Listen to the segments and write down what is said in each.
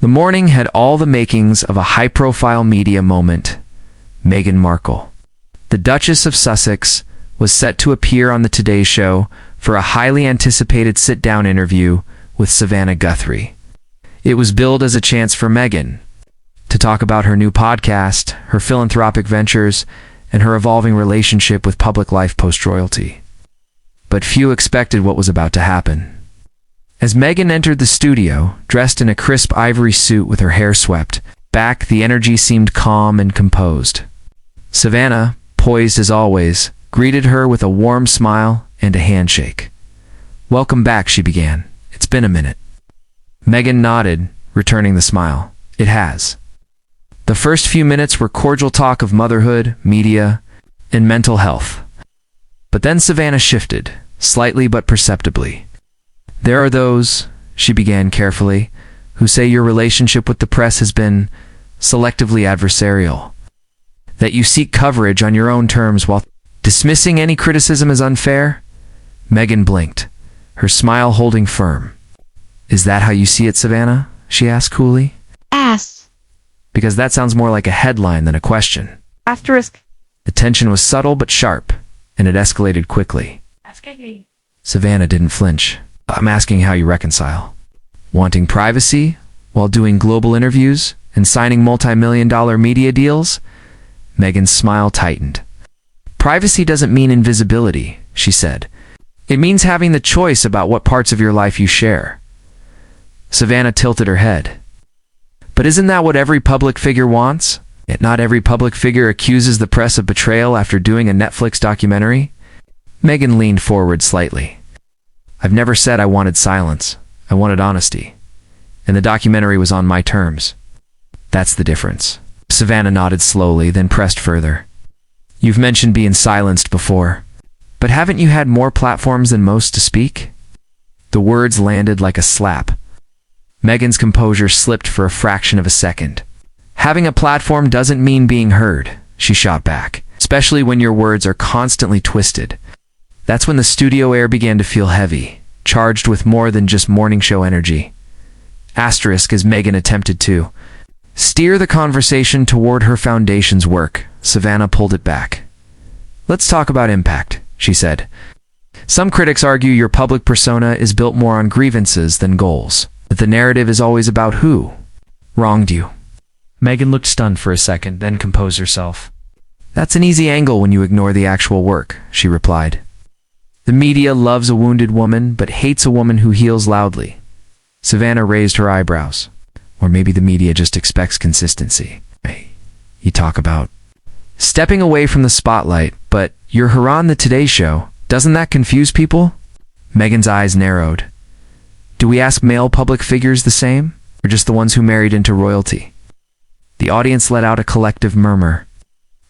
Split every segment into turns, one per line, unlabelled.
The morning had all the makings of a high-profile media moment. Meghan Markle, the Duchess of Sussex, was set to appear on the Today Show for a highly anticipated sit-down interview with Savannah Guthrie. It was billed as a chance for Meghan to talk about her new podcast, her philanthropic ventures, and her evolving relationship with public life post-royalty. But few expected what was about to happen. As Meghan entered the studio, dressed in a crisp ivory suit with her hair swept back, the energy seemed calm and composed. Savannah, poised as always, greeted her with a warm smile and a handshake. "Welcome back," she began. "It's been a minute." Meghan nodded, returning the smile. "It has." The first few minutes were cordial talk of motherhood, media, and mental health. But then Savannah shifted, slightly but perceptibly. "There are those," she began carefully, "who say your relationship with the press has been selectively adversarial. That you seek coverage on your own terms while dismissing any criticism as unfair." Meghan blinked, her smile holding firm. "Is that how you see it, Savannah?" she asked coolly.
Ass.
Because that sounds more like a headline than a question.
Asterisk.
The tension was subtle but sharp, and it escalated quickly. Savannah didn't flinch. "I'm asking how you reconcile. Wanting privacy while doing global interviews and signing multi-million-dollar media deals?" Meghan's smile tightened. "Privacy doesn't mean invisibility," she said. "It means having the choice about what parts of your life you share." Savannah tilted her head. "But isn't that what every public figure wants? Yet not every public figure accuses the press of betrayal after doing a Netflix documentary." Meghan leaned forward slightly. "I've never said I wanted silence. I wanted honesty. And the documentary was on my terms. That's the difference." Savannah nodded slowly, then pressed further. "You've mentioned being silenced before. But haven't you had more platforms than most to speak?" The words landed like a slap. Meghan's composure slipped for a fraction of a second. "Having a platform doesn't mean being heard," she shot back, "especially when your words are constantly twisted." That's when the studio air began to feel heavy, charged with more than just morning show energy. Asterisk as Meghan attempted to steer the conversation toward her foundation's work, Savannah pulled it back. "Let's talk about impact," she said. "Some critics argue your public persona is built more on grievances than goals. That the narrative is always about who wronged you." Meghan looked stunned for a second, then composed herself. "That's an easy angle when you ignore the actual work," she replied. "The media loves a wounded woman, but hates a woman who heals loudly." Savannah raised her eyebrows. "Or maybe the media just expects consistency. You talk about stepping away from the spotlight, but you're her on the Today Show. Doesn't that confuse people?" Meghan's eyes narrowed. "Do we ask male public figures the same, or just the ones who married into royalty?" The audience let out a collective murmur.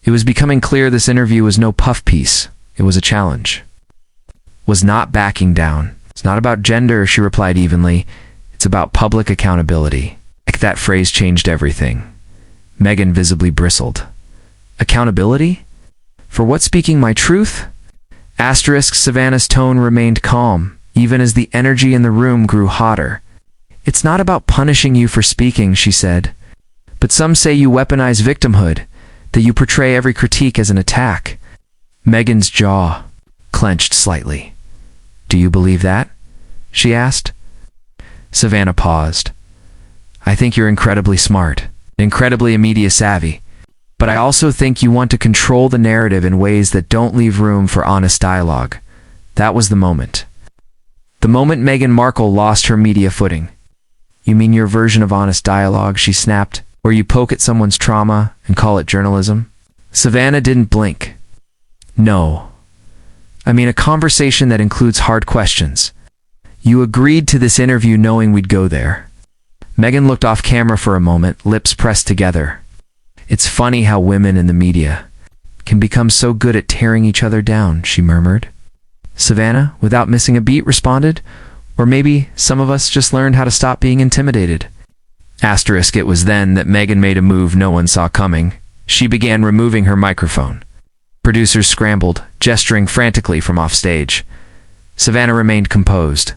It was becoming clear this interview was no puff piece. It was a challenge. "Was not backing down. It's not about gender," she replied evenly. "It's about public accountability." Like that phrase changed everything. Meghan visibly bristled. "Accountability? For what, speaking my truth?" Asterisk Savannah's tone remained calm, even as the energy in the room grew hotter. "It's not about punishing you for speaking," she said. "But some say you weaponize victimhood, that you portray every critique as an attack." Meghan's jaw clenched slightly. "Do you believe that?" she asked. Savannah paused. "I think you're incredibly smart, incredibly media savvy, but I also think you want to control the narrative in ways that don't leave room for honest dialogue." That was the moment. The moment Meghan Markle lost her media footing. "You mean your version of honest dialogue," she snapped, "where you poke at someone's trauma and call it journalism?" Savannah didn't blink. "No. I mean a conversation that includes hard questions. You agreed to this interview knowing we'd go there." Meghan looked off camera for a moment, lips pressed together. "It's funny how women in the media can become so good at tearing each other down," she murmured. Savannah, without missing a beat, responded, "Or maybe some of us just learned how to stop being intimidated." Asterisk it was then that Meghan made a move no one saw coming. She began removing her microphone. Producers scrambled, gesturing frantically from offstage. Savannah remained composed.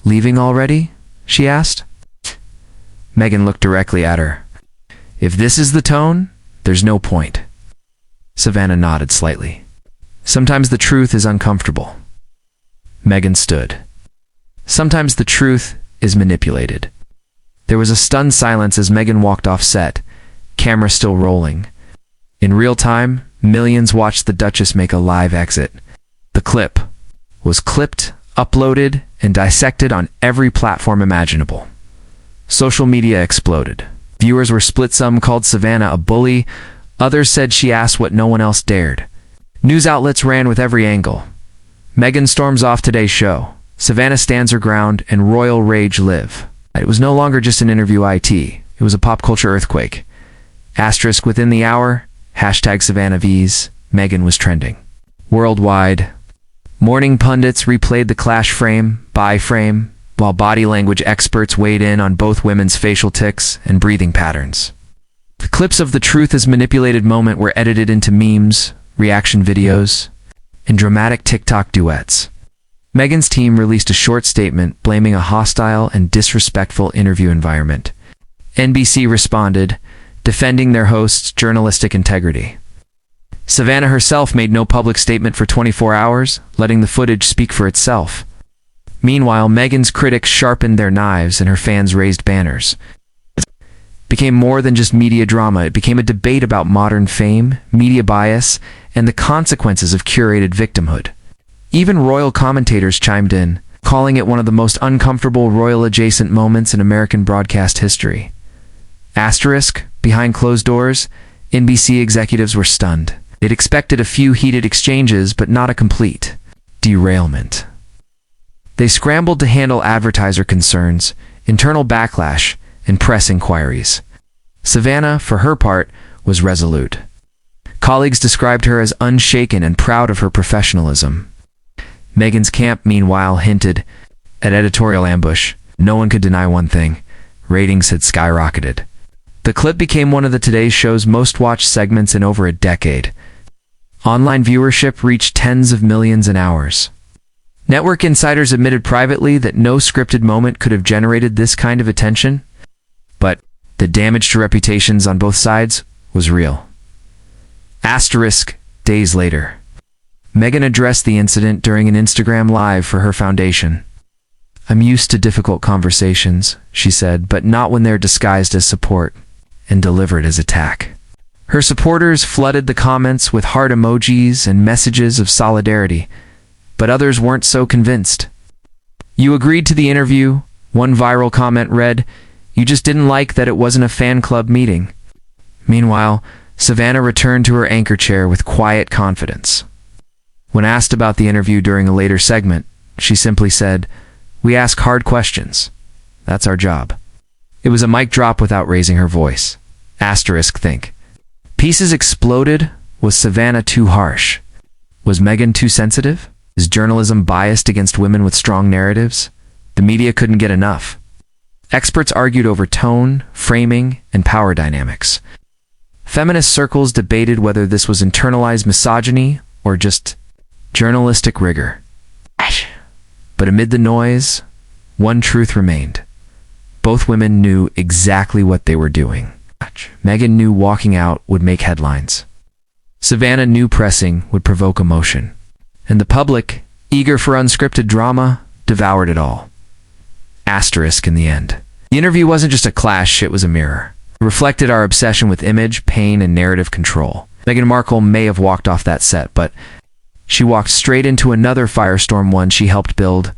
"Leaving already?" she asked. Meghan looked directly at her. If this is the tone, there's no point. Savannah nodded slightly. Sometimes the truth is uncomfortable. Meghan stood. Sometimes the truth is manipulated. There was a stunned silence as Meghan walked off set, camera still rolling. In real time, millions watched the Duchess make a live exit. The clip was clipped, uploaded, and dissected on every platform imaginable. Social media exploded. Viewers were split. Some called Savannah a bully, others said she asked what no one else dared. News outlets ran with every angle. Meghan storms off today's show. Savannah stands her ground, and royal rage live. It was no longer just an interview it was a pop culture earthquake. Asterisk within the hour, hashtag Savannah V's, Meghan was trending. Worldwide, morning pundits replayed the clash frame by frame, while body language experts weighed in on both women's facial tics and breathing patterns. The clips of the truth is manipulated moment were edited into memes, reaction videos, and dramatic TikTok duets. Meghan's team released a short statement blaming a hostile and disrespectful interview environment. NBC responded, defending their host's journalistic integrity. Savannah herself made no public statement for 24 hours, letting the footage speak for itself. Meanwhile, Meghan's critics sharpened their knives and her fans raised banners. It became more than just media drama. It became a debate about modern fame, media bias, and the consequences of curated victimhood. Even royal commentators chimed in, calling it one of the most uncomfortable royal-adjacent moments in American broadcast history. Asterisk, behind closed doors, NBC executives were stunned. They'd expected a few heated exchanges, but not a complete derailment. They scrambled to handle advertiser concerns, internal backlash, and press inquiries. Savannah, for her part, was resolute. Colleagues described her as unshaken and proud of her professionalism. Meghan's camp, meanwhile, hinted at editorial ambush. No one could deny one thing: ratings had skyrocketed. The clip became one of the Today Show's most-watched segments in over a decade. Online viewership reached tens of millions in hours. Network insiders admitted privately that no scripted moment could have generated this kind of attention, but the damage to reputations on both sides was real. Asterisk, days later. Meghan addressed the incident during an Instagram Live for her foundation. "I'm used to difficult conversations," she said, "but not when they're disguised as support and delivered as attack." Her supporters flooded the comments with heart emojis and messages of solidarity, but others weren't so convinced. "You agreed to the interview," one viral comment read. "You just didn't like that it wasn't a fan club meeting." Meanwhile, Savannah returned to her anchor chair with quiet confidence. When asked about the interview during a later segment, she simply said, "We ask hard questions. That's our job." It was a mic drop without raising her voice. Asterisk think. Pieces exploded. Was Savannah too harsh? Was Meghan too sensitive? Is journalism biased against women with strong narratives? The media couldn't get enough. Experts argued over tone, framing, and power dynamics. Feminist circles debated whether this was internalized misogyny or just journalistic rigor. But amid the noise, one truth remained. Both women knew exactly what they were doing. Meghan knew walking out would make headlines. Savannah knew pressing would provoke emotion. And the public, eager for unscripted drama, devoured it all. Asterisk in the end. The interview wasn't just a clash, it was a mirror. It reflected our obsession with image, pain, and narrative control. Meghan Markle may have walked off that set, but she walked straight into another firestorm, one she helped build,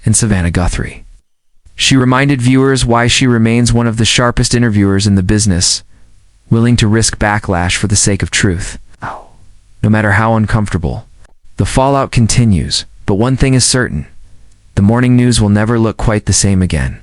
in Savannah Guthrie. She reminded viewers why she remains one of the sharpest interviewers in the business, willing to risk backlash for the sake of truth. No matter how uncomfortable. The fallout continues, but one thing is certain: the morning news will never look quite the same again.